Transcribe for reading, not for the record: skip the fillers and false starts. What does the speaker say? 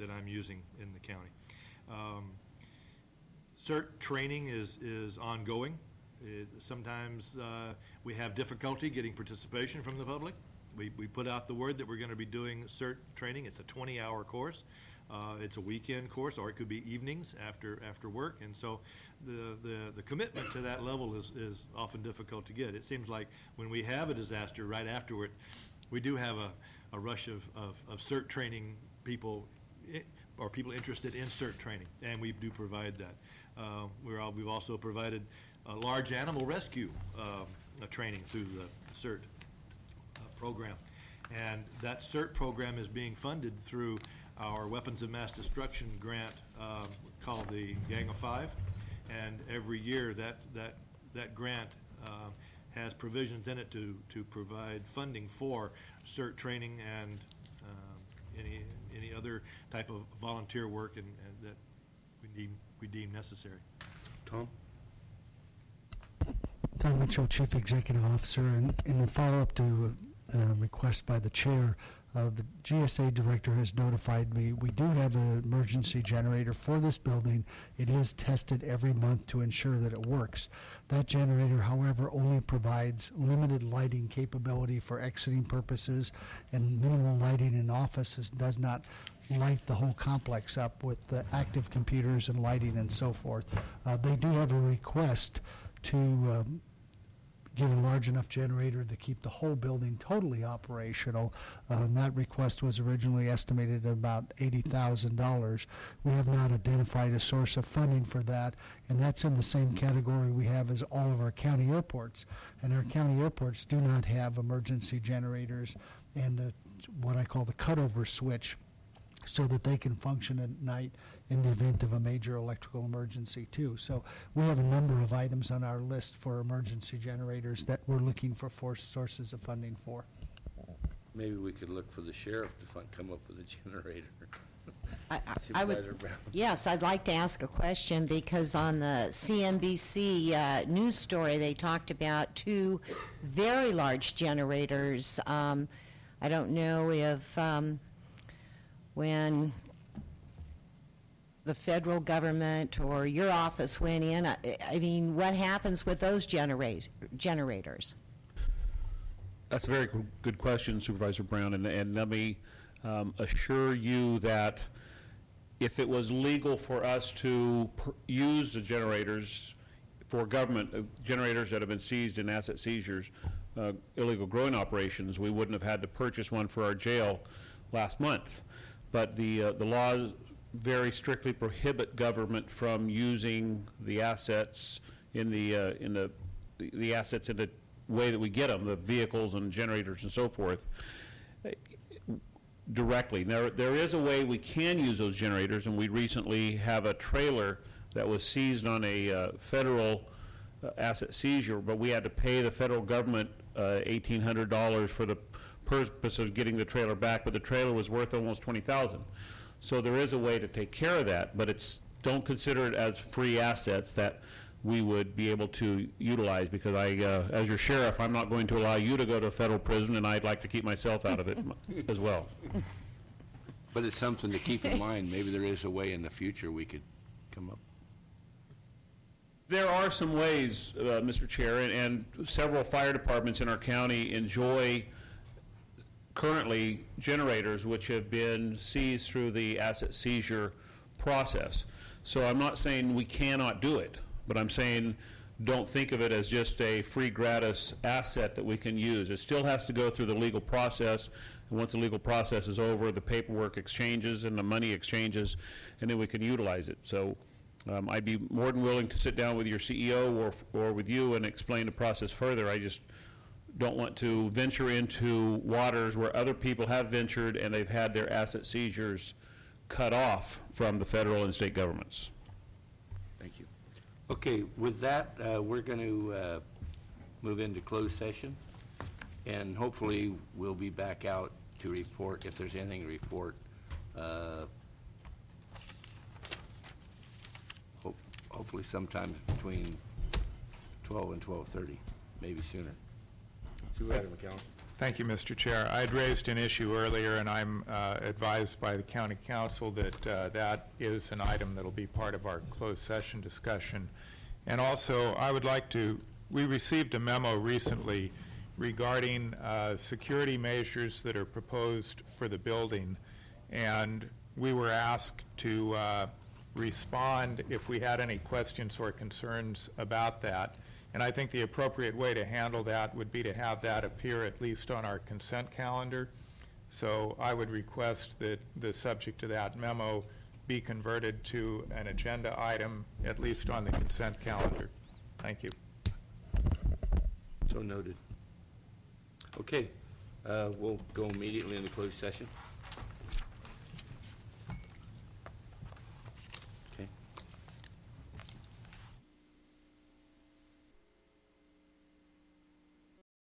that I'm using in the county. Cert training is ongoing. Sometimes we have difficulty getting participation from the public. We put out the word that we're going to be doing Cert training. It's a 20-hour course. It's a weekend course, or it could be evenings after work, and so the commitment to that level is often difficult to get. It seems like when we have a disaster right afterward, we do have a rush of Cert training people, or people interested in Cert training, and we do provide that. We've also provided a large animal rescue training through the Cert program, and that Cert program is being funded through our Weapons of Mass Destruction grant called the Gang of Five, and every year that grant has provisions in it to provide funding for Cert training and any other type of volunteer work and that we deem necessary. Tom? Tom Mitchell, Chief Executive Officer, and in the follow-up to a request by the chair, the GSA director has notified me we do have an emergency generator for this building. It is tested every month to ensure that it works. That generator, however, only provides limited lighting capability for exiting purposes and minimal lighting in offices, does not light the whole complex up with the active computers and lighting and so forth. They do have a request to get a large enough generator to keep the whole building totally operational. And that request was originally estimated at about $80,000. We have not identified a source of funding for that, and that's in the same category we have as all of our county airports. And our county airports do not have emergency generators and what I call the cutover switch, so that they can function at night in the event of a major electrical emergency too. So we have a number of items on our list for emergency generators that we're looking for sources of funding for. Maybe we could look for the sheriff to come up with a generator. I would, yes, I'd like to ask a question, because on the CNBC news story they talked about 2 very large generators. I don't know if when the federal government or your office went in, I mean, what happens with those generators? That's a very good question, Supervisor Brown, and let me assure you that if it was legal for us to use the generators for government, generators that have been seized in asset seizures, illegal growing operations, we wouldn't have had to purchase one for our jail last month. But the laws very strictly prohibit government from using the assets in the assets in the way that we get them, the vehicles and generators and so forth, directly. There is a way we can use those generators, and we recently have a trailer that was seized on a federal asset seizure, but we had to pay the federal government $1,800 for the purpose of getting the trailer back, but the trailer was worth almost $20,000. So there is a way to take care of that, but don't consider it as free assets that we would be able to utilize, because as your sheriff, I'm not going to allow you to go to a federal prison, and I'd like to keep myself out of it as well. But it's something to keep in mind. Maybe there is a way in the future we could come up. There are some ways, Mr. Chair, and several fire departments in our county enjoy currently generators which have been seized through the asset seizure process. So I'm not saying we cannot do it, but I'm saying don't think of it as just a free gratis asset that we can use. It still has to go through the legal process, and once the legal process is over, the paperwork exchanges and the money exchanges, and then we can utilize it. So I'd be more than willing to sit down with your CEO or with you and explain the process further. I just don't want to venture into waters where other people have ventured and they've had their asset seizures cut off from the federal and state governments. Thank you. Okay, with that, we're going to move into closed session, and hopefully we'll be back out to report if there's anything to report. Hopefully sometime between 12 and 12:30, maybe sooner. Supervisor McCallum. Thank you, Mr. Chair. I had raised an issue earlier, and I'm advised by the county council that that is an item that'll be part of our closed session discussion. And also, I would like to, we received a memo recently regarding security measures that are proposed for the building, and we were asked to respond if we had any questions or concerns about that. And I think the appropriate way to handle that would be to have that appear at least on our consent calendar. So I would request that the subject to that memo be converted to an agenda item, at least on the consent calendar. Thank you. So noted. Okay, we'll go immediately into closed session.